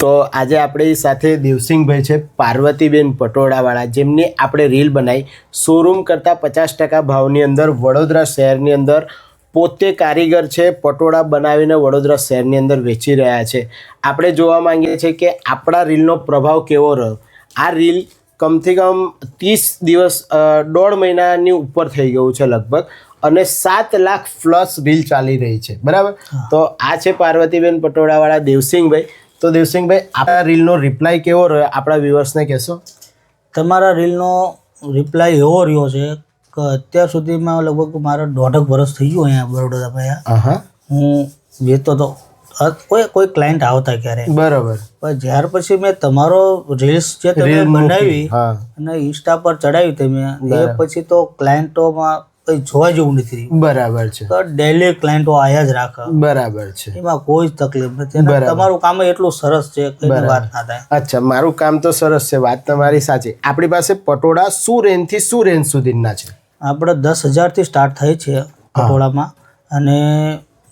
તો આજે આપણી સાથે દેવસિંહભાઈ છે, પાર્વતીબેન પટોળાવાળા, જેમની આપણે રીલ બનાવી શોરૂમ કરતાં 50% ભાવની અંદર વડોદરા શહેરની અંદર પોતે કારીગર છે, પટોળા બનાવીને વડોદરા શહેરની અંદર વેચી રહ્યા છે. આપણે જોવા માંગીએ છીએ કે આપણા રીલનો પ્રભાવ કેવો રહ્યો. આ રીલ કમથી કમ 30 દિવસ 1.5 મહિનાની ઉપર થઈ ગયું છે લગભગ, અને 7 લાખ પ્લસ રીલ ચાલી રહી છે, બરાબર. તો આ છે પાર્વતીબેન પટોળાવાળા દેવસિંહભાઈ. તો દેવસિંહભાઈ, આપણા રીલનો રિપ્લાય કેવો રહ્યો આપણા વ્યુઅર્સને કહેશો? તમારા રીલનો રિપ્લાય એવો રહ્યો છે કે અત્યાર સુધીમાં લગભગ મારા 1.5 વર્ષ થઈ ગયું અહીંયા બરોડામાં. હું વેચતો હતો, કોઈ ક્લાયન્ટ આવતા ક્યારે, બરાબર. પણ જ્યાર પછી મેં તમારો રીલ્સ જે તમે બનાવી અને ઇન્સ્ટા પર ચડાવી તમે, એ પછી તો ક્લાયન્ટોમાં કંઈ જોવા જેવું નથી. બરાબર છે. તો ડેલી ક્લાયન્ટો આયા જ રાખે. બરાબર છે. એમાં કોઈ જ તકલીફ નથી. તમારું કામ એટલું સરસ છે કે વાત ના થાય. અચ્છા, મારું કામ તો સરસ છે, વાત તમારી સાચી. આપણી પાસે પટોળા શું રેન્જથી શું રેન્જ સુધીના છે? આપણે 10,000 થી સ્ટાર્ટ થાય છે પટોળામાં, અને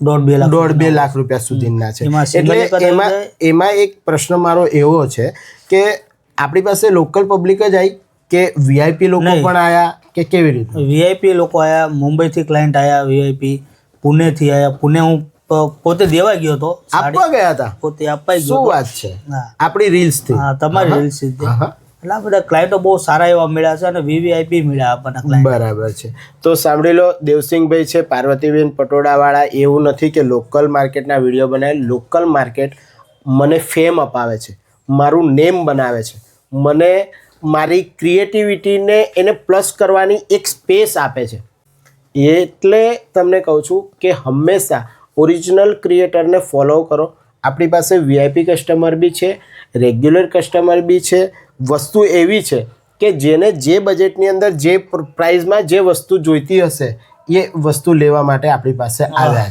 1.5 લાખ રૂપિયા સુધીના છે. એટલે એમાં એક પ્રશ્ન મારો એવો છે કે આપણી પાસે લોકલ પબ્લિક જ આવી કે વીઆઈપી લોકો પણ આયા કે કેવી રીતે? વીઆઈપી લોકો આયા, મુંબઈથી ક્લાયન્ટ આયા, વીઆઈપી પુણેથી આયા. પુણે હું પોતે દેવા ગયો હતો. આપવા ગયા હતા? પોતે આપવા ગયો. શું વાત છે! આપણી રીલ્સ થી? હા, તમારી રીલ્સ થી. એટલે આ બધા ક્લાયન્ટો બહુ સારા એવા મળ્યા છે, અને વીવીઆઈપી મળ્યા આપણને ક્લાયન્ટ. બરાબર છે. તો સાંભળી લો, દેવસિંહભાઈ છે પાર્વતીબેન પટોળાવાળા, એવું નથી કે લોકલ માર્કેટના વિડીયો બનાવે. લોકલ માર્કેટ મને ફેમ અપાવે છે, મારું નેમ બનાવે છે, મને મારી ક્રિએટિવિટીને એને પ્લસ કરવાની એક સ્પેસ આપે છે. એટલે તમને કહું છું કે હંમેશા ઓરિજિનલ ક્રિએટરને ફોલો કરો. આપણી પાસે વીઆઈપી કસ્ટમર બી છે, રેગ્યુલર કસ્ટમર બી છે. વસ્તુ એવી છે કે જેને જે બજેટની અંદર જે પ્રાઇઝમાં જે વસ્તુ જોઈતી હશે એ વસ્તુ લેવા માટે આપણી પાસે આવ્યા છે.